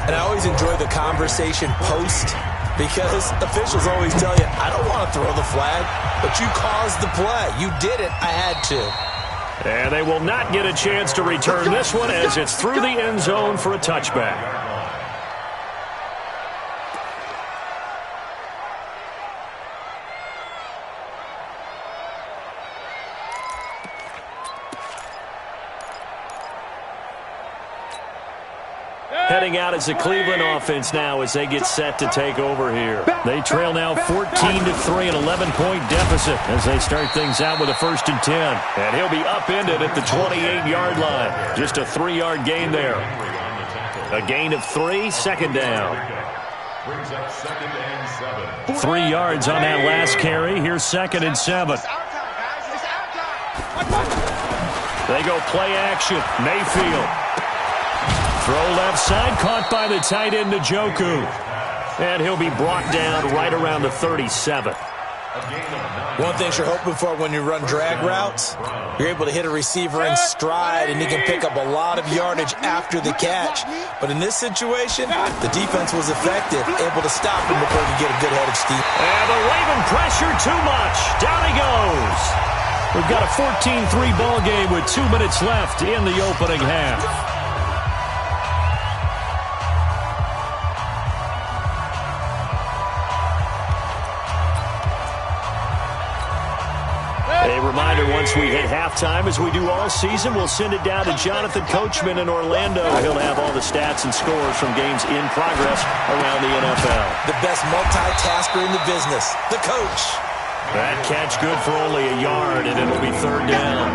And I always enjoy the conversation post because officials always tell you, I don't want to throw the flag, but you caused the play. You did it. I had to. And they will not get a chance to return this one as it's through the end zone for a touchback. Heading out is the Cleveland offense now as they get set to take over here. They trail now 14-3, an 11-point deficit as they start things out with a 1st and 10. And he'll be upended at the 28-yard line. Just a 3-yard gain there. A gain of 3, 2nd down. 3 yards on that last carry. Here's 2nd and 7. They go play action. Mayfield. Throw left side, caught by the tight end, Njoku. And he'll be brought down right around the 37. One thing you're hoping for when you run drag routes, you're able to hit a receiver in stride, and he can pick up a lot of yardage after the catch. But in this situation, the defense was effective, able to stop him before he could get a good head of steam. And the Raven pressure too much. Down he goes. We've got a 14-3 ball game with 2 minutes left in the opening half. A reminder, once we hit halftime, as we do all season, we'll send it down to Jonathan Coachman in Orlando. He'll have all the stats and scores from games in progress around the NFL. The best multitasker in the business, the coach. That catch good for only a yard, and it'll be 3rd down.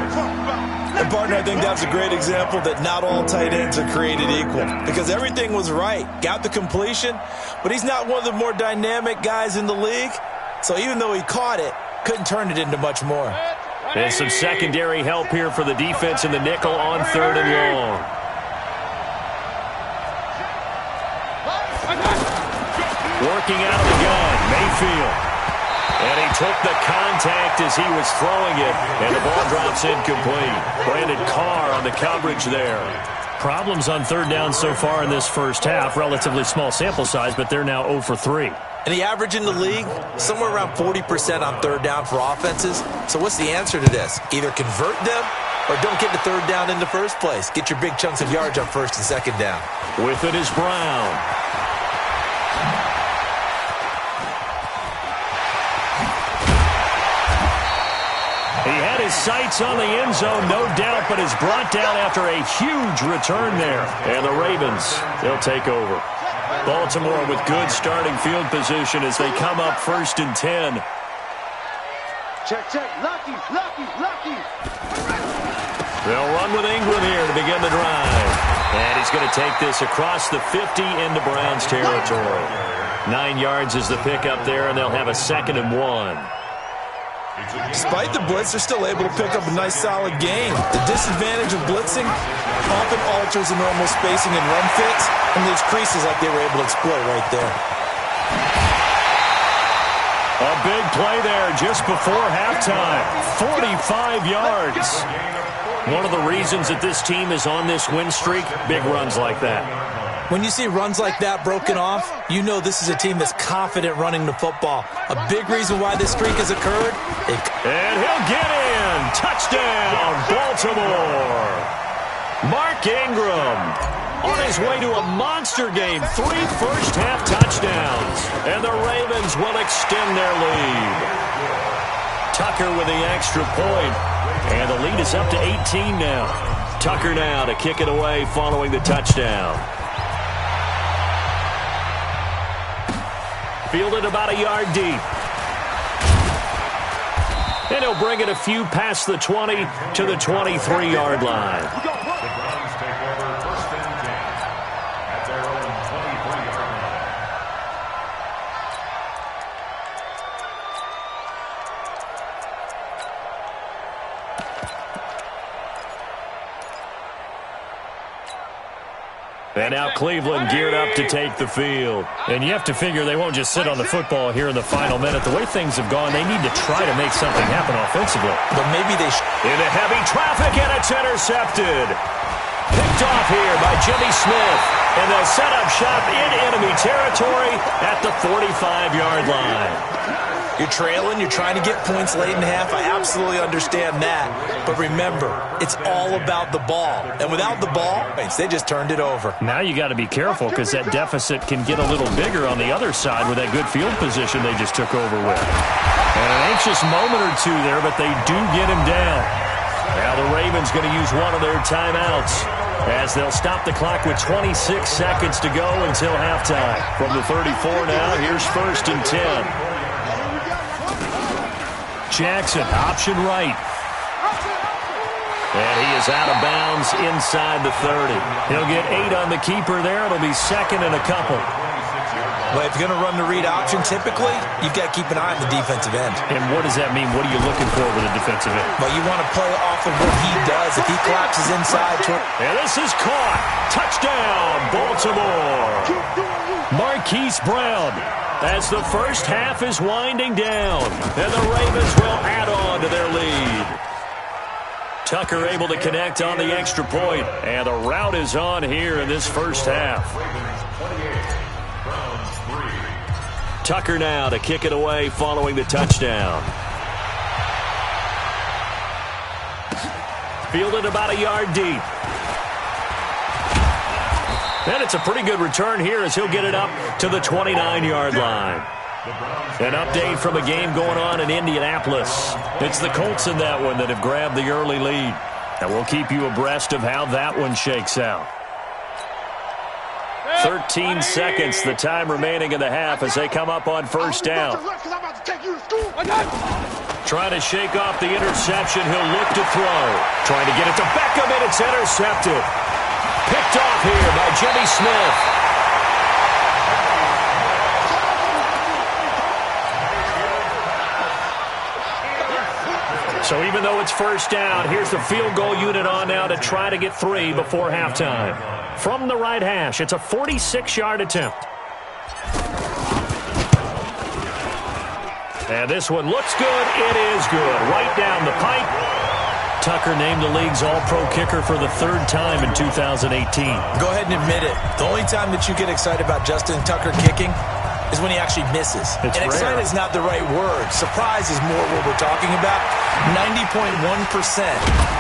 And, partner, I think that's a great example that not all tight ends are created equal because everything was right. Got the completion, but he's not one of the more dynamic guys in the league. So even though he caught it, couldn't turn it into much more. And some secondary help here for the defense in the nickel on 3rd and long. Working out of the gun, Mayfield. And he took the contact as he was throwing it, and the ball drops incomplete. Brandon Carr on the coverage there. Problems on 3rd down so far in this first half. Relatively small sample size, but they're now 0 for 3. And the average in the league, somewhere around 40% on 3rd down for offenses. So what's the answer to this? Either convert them or don't get the 3rd down in the first place. Get your big chunks of yards on 1st and 2nd down. With it is Brown. He had his sights on the end zone, no doubt, but is brought down after a huge return there. And the Ravens, they'll take over. Baltimore with good starting field position as they come up 1st and 10. Check. Lucky. They'll run with Ingram here to begin the drive. And he's going to take this across the 50 into Browns territory. 9 yards is the pickup there, and they'll have a 2nd and 1. Despite the blitz, they're still able to pick up a nice, solid gain. The disadvantage of blitzing often alters the normal spacing and run fits, and leaves creases like they were able to exploit right there. A big play there just before halftime. 45 yards. One of the reasons that this team is on this win streak, big runs like that. When you see runs like that broken off, you know this is a team that's confident running the football. A big reason why this streak has occurred. And he'll get in. Touchdown, Baltimore. Mark Ingram on his way to a monster game. 3 first-half touchdowns. And the Ravens will extend their lead. Tucker with the extra point. And the lead is up to 18 now. Tucker now to kick it away following the touchdown. Fielded about a yard deep. And he'll bring it a few past the 20 to the 23-yard line. And now Cleveland geared up to take the field. And you have to figure they won't just sit on the football here in the final minute. The way things have gone, they need to try to make something happen offensively. But maybe they into heavy traffic, and it's intercepted. Picked off here by Jimmy Smith. And they'll set up shop in enemy territory at the 45-yard line. You're trailing, you're trying to get points late in half. I absolutely understand that. But remember, it's all about the ball. And without the ball, they just turned it over. Now you got to be careful because that deficit can get a little bigger on the other side with that good field position they just took over with. And an anxious moment or two there, but they do get him down. Now the Ravens going to use one of their timeouts as they'll stop the clock with 26 seconds to go until halftime. From the 34 now, here's 1st and 10. Jackson, option right. And he is out of bounds inside the 30. He'll get 8 on the keeper there. It'll be 2nd and a couple. Well, if you're going to run the read option, typically, you've got to keep an eye on the defensive end. And what does that mean? What are you looking for with a defensive end? Well, you want to play off of what he does. If he collapses inside. And this is caught. Touchdown, Baltimore. Marquise Brown. As the first half is winding down, and the Ravens will add on to their lead. Tucker able to connect on the extra point, and the route is on here in this first half. Tucker now to kick it away following the touchdown. Fielded about a yard deep. And it's a pretty good return here as he'll get it up to the 29-yard line. An update from a game going on in Indianapolis. It's the Colts in that one that have grabbed the early lead. And we'll keep you abreast of how that one shakes out. 13 seconds, the time remaining in the half as they come up on 1st down. Trying to shake off the interception. He'll look to throw. Trying to get it to Beckham, and it's intercepted. Picked off here by Jimmy Smith. So even though it's 1st down, here's the field goal unit on now to try to get 3 before halftime. From the right hash, it's a 46-yard attempt. And this one looks good. It is good. Right down the pipe. Tucker named the league's all-pro kicker for the 3rd time in 2018. Go ahead and admit it. The only time that you get excited about Justin Tucker kicking is when he actually misses. It's and excited is not the right word. Surprise is more what we're talking about. 90.1%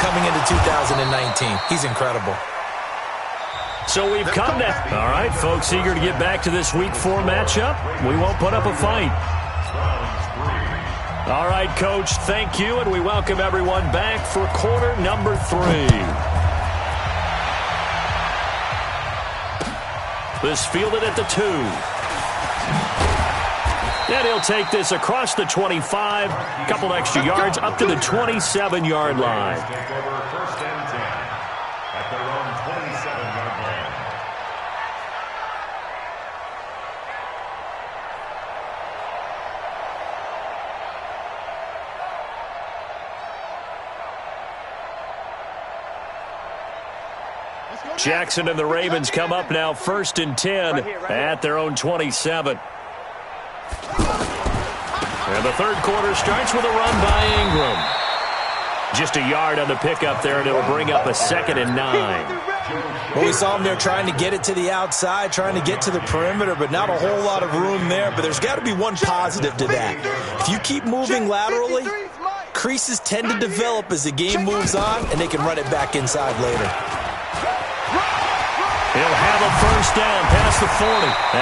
coming into 2019. He's incredible. So we've come to... All right, folks, eager to get back to this Week 4 matchup. We won't put up a fight. All right, Coach, thank you, and we welcome everyone back for quarter number 3. This fielded at the 2. And he'll take this across the 25, a couple extra yards, up to the 27-yard line. Jackson and the Ravens come up now 1st and 10 at their own 27. And the 3rd quarter starts with a run by Ingram. Just a yard on the pickup there, and it'll bring up a 2nd and 9. Well, we saw him there trying to get it to the outside, trying to get to the perimeter, but not a whole lot of room there. But there's got to be one positive to that. If you keep moving laterally, creases tend to develop as the game moves on, and they can run it back inside later. He'll have a 1st down past the 40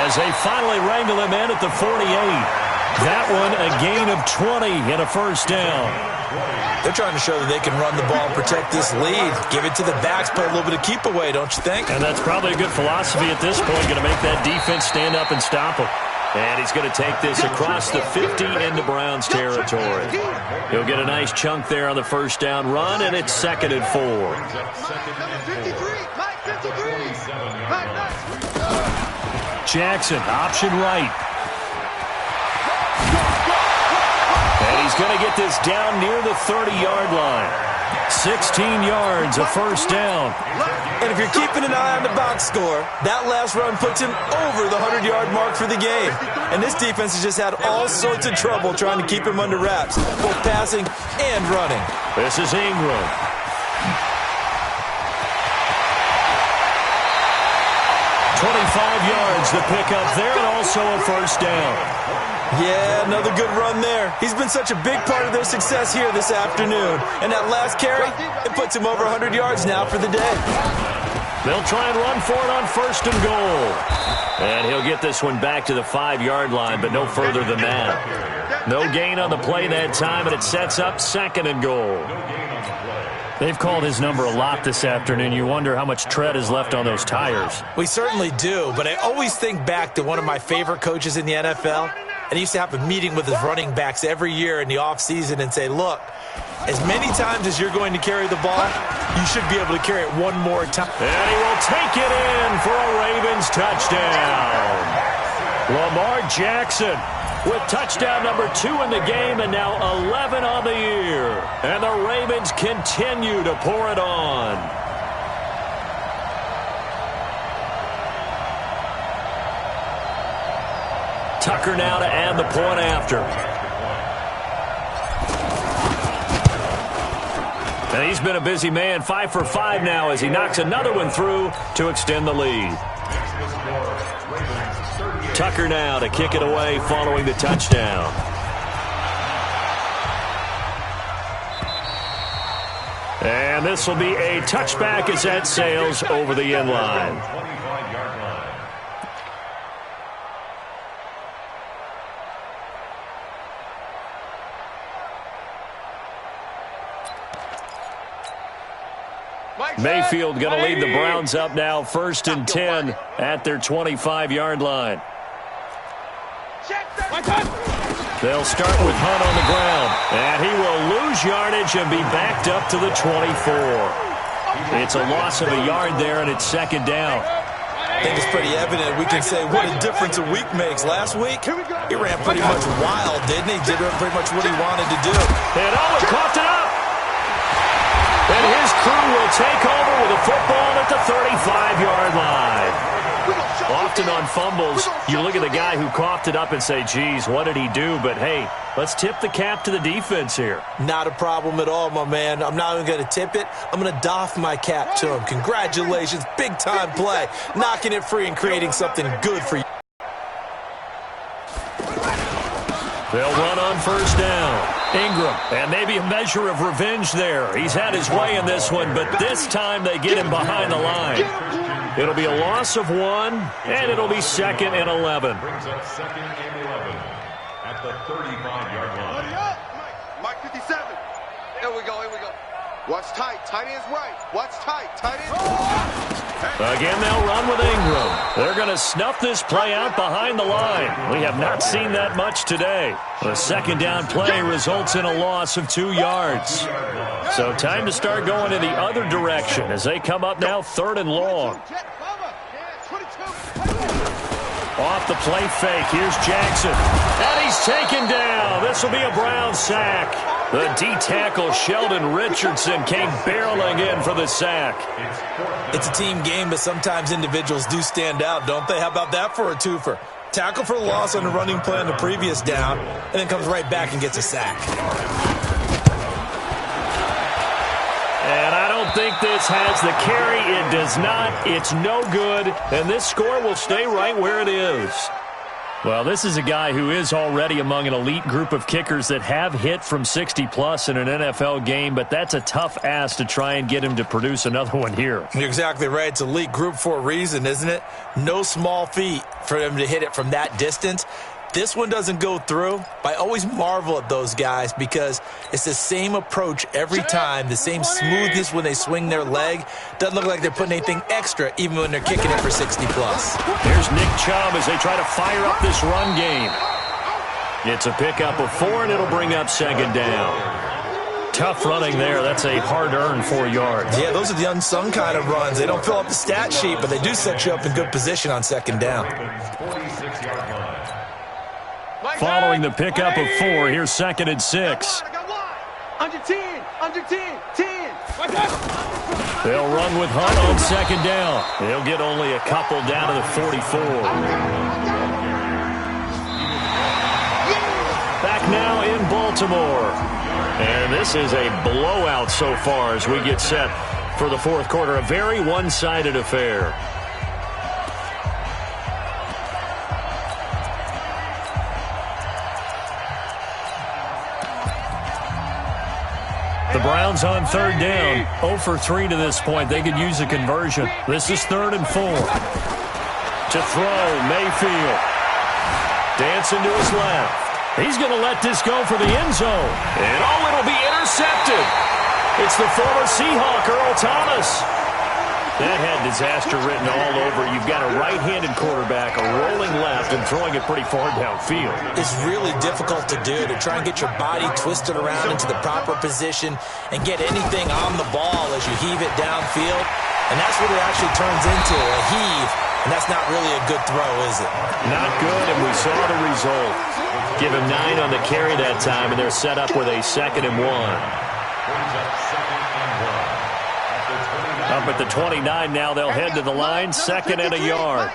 as they finally wrangle him in at the 48. That one a gain of 20 and a 1st down. They're trying to show that they can run the ball and protect this lead. Give it to the backs, play a little bit of keep away, don't you think? And that's probably a good philosophy at this point. Going to make that defense stand up and stop him. And he's going to take this across the 50 into Browns territory. He'll get a nice chunk there on the 1st down run, and it's 2nd and 4. Jackson, option right. And he's going to get this down near the 30-yard line. 16 yards, a 1st down. And if you're keeping an eye on the box score, that last run puts him over the 100-yard mark for the game. And this defense has just had all sorts of trouble trying to keep him under wraps, both passing and running. This is Ingram. 25 yards to pick up there, and also a first down. Yeah, another good run there. He's been such a big part of their success here this afternoon. And that last carry, it puts him over 100 yards now for the day. They'll try and run for it on first and goal. And he'll get this one back to the 5-yard line, but no further than that. No gain on the play that time, and it sets up second and goal. They've called his number a lot this afternoon. You wonder how much tread is left on those tires. We certainly do, but I always think back to one of my favorite coaches in the NFL. And he used to have a meeting with his running backs every year in the offseason and say, look, as many times as you're going to carry the ball, you should be able to carry it one more time. And he will take it in for a Ravens touchdown. Lamar Jackson with touchdown number 2 in the game and now 11 on the year. And the Ravens continue to pour it on. Tucker now to add the point after. And he's been a busy man, 5 for 5 now as he knocks another one through to extend the lead. Tucker now to kick it away following the touchdown. And this will be a touchback as that sails over the end line. Mayfield going to lead the Browns up now, 1st and 10 at their 25-yard line. They'll start with Hunt on the ground, and he will lose yardage and be backed up to the 24. It's a loss of a yard there, and it's second down. I think it's pretty evident. We can say what a difference a week makes. Last week, he ran pretty much wild, didn't he? Did pretty much what he wanted to do. And Owen coughed it up. And his crew will take over with a football at the 35-yard line. Often on fumbles, you look at the guy who coughed it up and say, geez, what did he do? But, hey, let's tip the cap to the defense here. Not a problem at all, my man. I'm not even going to tip it. I'm going to doff my cap to him. Congratulations. Big-time play. Knocking it free and creating something good for you. They'll run on first down. Ingram, and maybe a measure of revenge there. He's had his way in this one, but this time they get him behind the line. It'll be a loss of 1, and it'll be 2nd and 11. Brings up 2nd and 11 at the 35-yard line. Mike 57. Here we go, here we go. Watch tight, tight end's right. Watch tight, tight end's Again, they'll run with Ingram. They're going to snuff this play out behind the line. We have not seen that much today. The second down play results in a loss of 2 yards. So time to start going in the other direction as they come up now 3rd and long. Off the play fake, here's Jackson. And he's taken down. This will be a Brown sack. The D-tackle Sheldon Richardson came barreling in for the sack. It's a team game, but sometimes individuals do stand out, don't they? How about that for a twofer? Tackle for loss on the running play on the previous down, and then comes right back and gets a sack. And I don't think this has the carry. It does not. It's no good. And this score will stay right where it is. Well, this is a guy who is already among an elite group of kickers that have hit from 60-plus in an NFL game, but that's a tough ask to try and get him to produce another one here. You're exactly right. It's elite group for a reason, isn't it? No small feat for him to hit it from that distance. This one doesn't go through. I always marvel at those guys because it's the same approach every time, the same smoothness when they swing their leg. Doesn't look like they're putting anything extra even when they're kicking it for 60-plus. Here's Nick Chubb as they try to fire up this run game. It's a pickup of 4, and it'll bring up 2nd down. Tough running there. That's a hard-earned 4 yards. Yeah, those are the unsung kind of runs. They don't fill up the stat sheet, but they do set you up in good position on 2nd down. Following the pickup of 4, here's 2nd and 6. under 10, under 10, 10. They'll run with Hunt on 2nd down. They'll get only a couple down to the 44. Back now in Baltimore. And this is a blowout so far as we get set for the 4th quarter. A very one-sided affair. The Browns on third down, 0 for 3 to this point. They could use a conversion. This is 3rd and 4. To throw, Mayfield. Dancing to his left. He's going to let this go for the end zone. And it'll be intercepted. It's the former Seahawk, Earl Thomas. That had disaster written all over. You've got a right-handed quarterback, a rolling left, and throwing it pretty far downfield. It's really difficult to do, to try and get your body twisted around into the proper position and get anything on the ball as you heave it downfield. And that's what it actually turns into, a heave. And that's not really a good throw, is it? Not good, and we saw the result. Give him 9 on the carry that time, and they're set up with a 2nd and 1. Up at the 29 now, they'll head to the line, 2nd and a yard.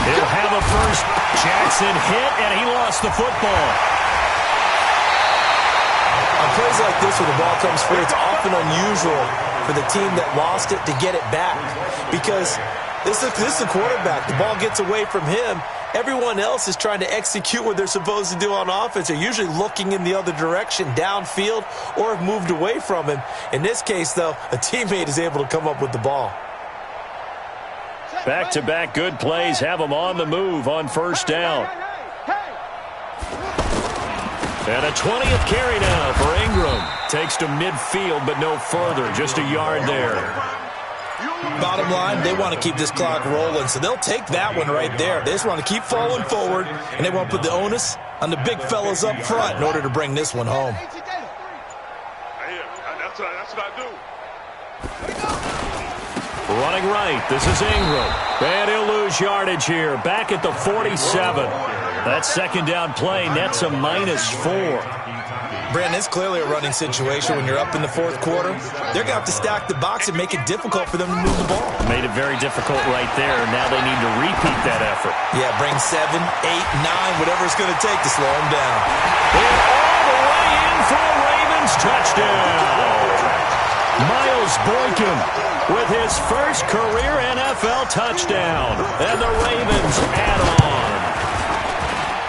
He'll have a first. Jackson hit, and he lost the football. On plays like this where the ball comes free, it's often unusual for the team that lost it to get it back. Because this is the quarterback. The ball gets away from him. Everyone else is trying to execute what they're supposed to do on offense. They're usually looking in the other direction, downfield, or have moved away from him. In this case, though, a teammate is able to come up with the ball. Back-to-back good plays have them on the move on first down. And a 20th carry now for Ingram. Takes to midfield, but no further. Just a yard there. Bottom line, they want to keep this clock rolling, so they'll take that one right there. They just want to keep falling forward, and they want to put the onus on the big fellas up front in order to bring this one home. That's what I do. Running right, this is Ingram. And he'll lose yardage here. Back at the 47. That 2nd down play nets a -4. Brandon, it's clearly a running situation when you're up in the 4th quarter. They're going to have to stack the box and make it difficult for them to move the ball. Made it very difficult right there. Now they need to repeat that effort. Yeah, bring 7, 8, 9, whatever it's going to take to slow them down. And all the way in for a Ravens touchdown. Miles Boykin with his first career NFL touchdown. And the Ravens add on.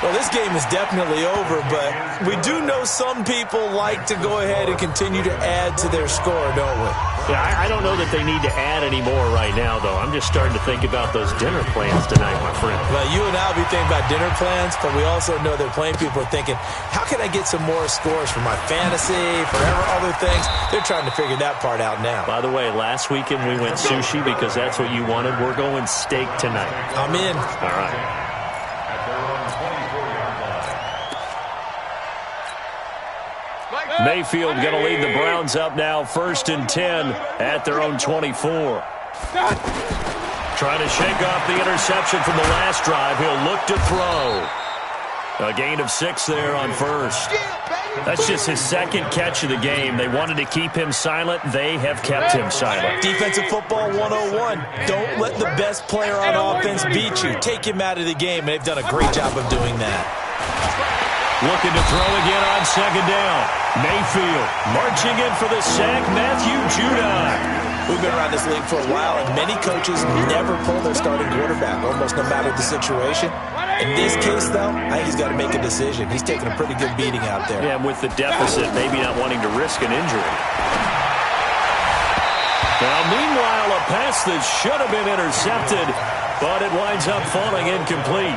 Well, this game is definitely over, but we do know some people like to go ahead and continue to add to their score, don't we? Yeah, I don't know that they need to add any more right now, though. I'm just starting to think about those dinner plans tonight, my friend. Well, you and I will be thinking about dinner plans, but we also know that plenty of people are thinking, how can I get some more scores for my fantasy, for other things? They're trying to figure that part out now. By the way, last weekend we went sushi because that's what you wanted. We're going steak tonight. I'm in. All right. Mayfield going to lead the Browns up now, 1st and 10 at their own 24. Trying to shake off the interception from the last drive. He'll look to throw. A gain of 6 there on first. That's just his 2nd catch of the game. They wanted to keep him silent. They have kept him silent. Defensive football 101. Don't let the best player on offense beat you. Take him out of the game. They've done a great job of doing that. Looking to throw again on 2nd down. Mayfield marching in for the sack, Matthew Judon. We've been around this league for a while, and many coaches never pull their starting quarterback, almost no matter the situation. In this case, though, I think he's got to make a decision. He's taking a pretty good beating out there. Yeah, with the deficit, maybe not wanting to risk an injury. Now, meanwhile, a pass that should have been intercepted, but it winds up falling incomplete.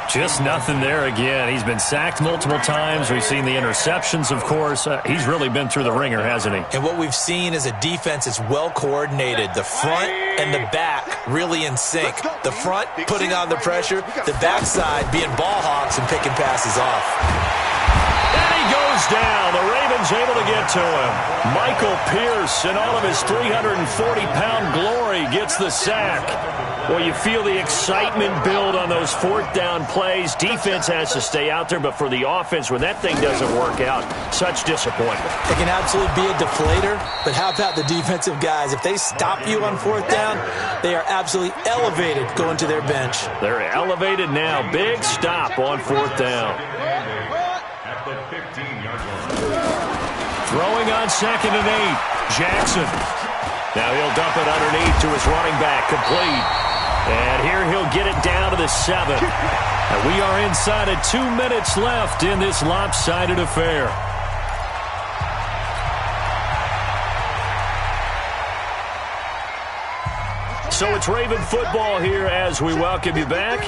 Just nothing there again. He's been sacked multiple times. We've seen the interceptions, of course. He's really been through the ringer, hasn't he? And what we've seen is a defense that's well-coordinated. The front and the back really in sync. The front putting on the pressure, the backside being ball hawks and picking passes off. And he goes down. The Ravens able to get to him. Michael Pierce, in all of his 340-pound glory, gets the sack. Well, you feel the excitement build on those 4th down plays. Defense has to stay out there, but for the offense, when that thing doesn't work out, such disappointment. It can absolutely be a deflator, but how about the defensive guys? If they stop you on 4th down, they are absolutely elevated going to their bench. They're elevated now. Big stop on 4th down. At the 15-yard line. Throwing on 2nd and 8. Jackson. Now he'll dump it underneath to his running back. Complete. And here he'll get it down to the 7. And we are inside of 2 minutes left in this lopsided affair. So it's Raven football here as we welcome you back.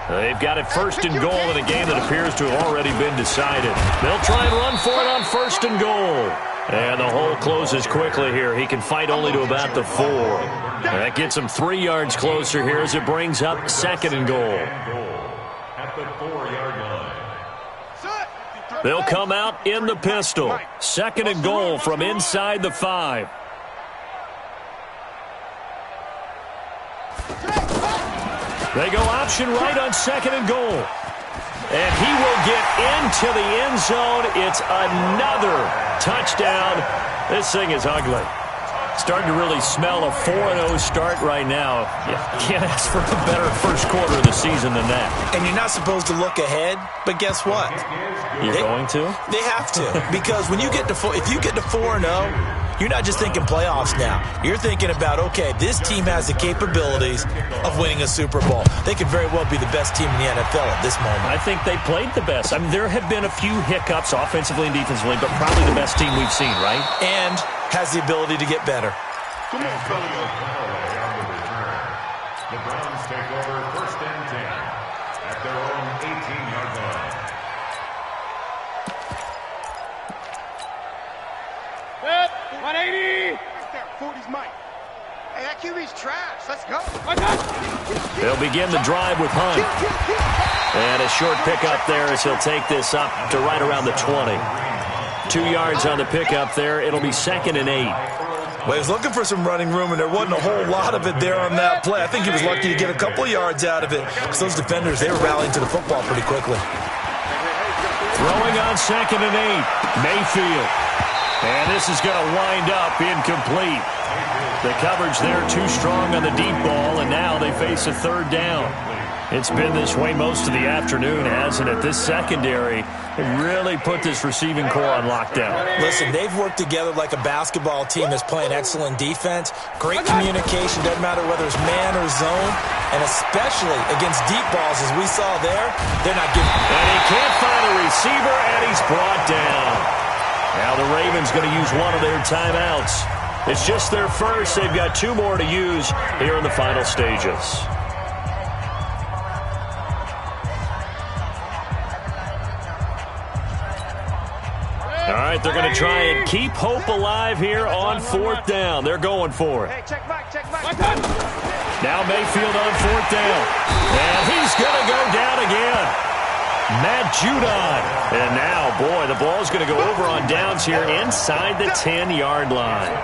They've got it 1st and goal in a game that appears to have already been decided. They'll try and run for it on 1st and goal. And the hole closes quickly here. He can fight only to about the 4. And that gets him 3 yards closer here as it brings up 2nd and goal. At the 4-yard line. They'll come out in the pistol. 2nd and goal from inside the 5. They go option right on 2nd and goal. And he will get into the end zone. It's another touchdown. This thing is ugly. Starting to really smell a 4-0 start right now. You can't ask for a better first quarter of the season than that. And you're not supposed to look ahead, but guess what? You're going to? They have to. Because when you get to if you get to 4-0, you're not just thinking playoffs now. You're thinking about, okay, this team has the capabilities of winning a Super Bowl. They could very well be the best team in the NFL at this moment. I think they played the best. I mean, there have been a few hiccups offensively and defensively, but probably the best team we've seen, right? And has the ability to get better. Come on, fellas. The Browns take over 1st and 10 at their own 18-yard line. Set, 180. Right there, 40's Mike. Hey, that QB's trash. Let's go. They'll begin the drive with Hunt. And a short pickup there as he'll take this up to right around the 20. 2 yards on the pickup there. It'll be 2nd and 8. Well, he was looking for some running room, and there wasn't a whole lot of it there on that play. I think he was lucky to get a couple yards out of it because those defenders, they were rallying to the football pretty quickly. Throwing on 2nd and 8. Mayfield. And this is going to wind up incomplete. The coverage there too strong on the deep ball, and now they face a 3rd down. It's been this way most of the afternoon, hasn't it? This secondary really put this receiving core on lockdown. Listen, they've worked together like a basketball team that's playing excellent defense. Great communication, doesn't matter whether it's man or zone, and especially against deep balls as we saw there, they're not giving. And he can't find a receiver, and he's brought down. Now the Ravens going to use one of their timeouts. It's just their first. They've got 2 more to use here in the final stages. All right, they're going to try and keep hope alive here on 4th down. They're going for it. Hey, check Mike. Now Mayfield on 4th down. And he's going to go down again. Matt Judon. And now, boy, the ball's going to go over on downs here inside the 10-yard line.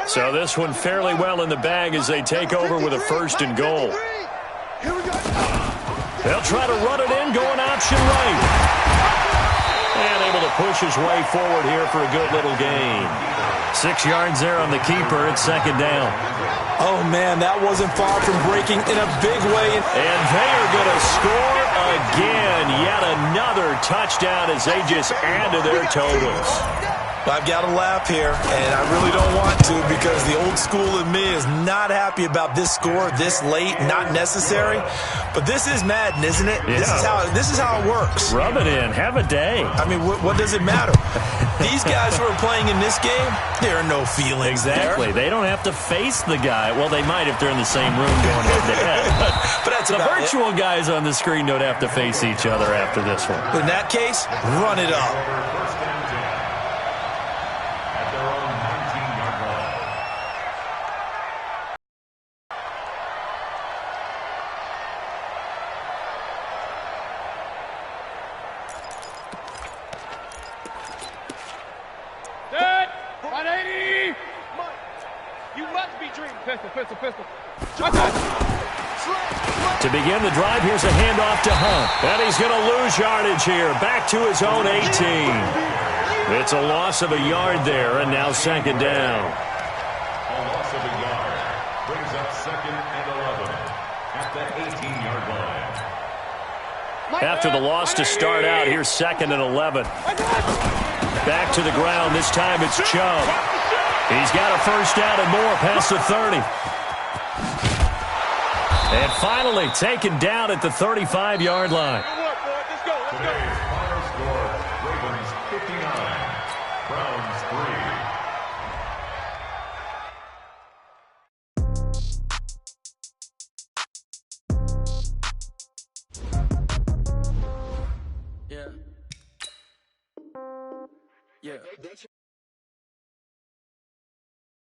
So this one fairly well in the bag as they take over with a 1st and goal. They'll try to run it in, going option right. And able to push his way forward here for a good little gain. 6 yards there on the keeper. It's 2nd down. Oh, man, that wasn't far from breaking in a big way. And they are going to score again. Yet another touchdown as they just add to their totals. I've got to laugh here, and I really don't want to because the old school in me is not happy about this score this late, not necessary. But this is Madden, isn't it? Yeah. This is how it works. Rub it in. Have a day. I mean, what does it matter? These guys who are playing in this game, there are no feelings Exactly. there. They don't have to face the guy. Well, they might if they're in the same room going head-to-head. But that's the about virtual guys on the screen don't have to face each other after this one. In that case, run it up. To begin the drive, here's a handoff to Hunt. And he's going to lose yardage here. Back to his own 18. It's a loss of a yard there, and now 2nd down. A loss of a yard. Brings up 2nd and 11 at the 18-yard line. After the loss to start out, here's 2nd and 11. Back to the ground. This time it's Chubb. He's got a first down and more past the 30. And finally taken down at the 35-yard line. Today's final score, Ravens 59, Browns 3. Yeah.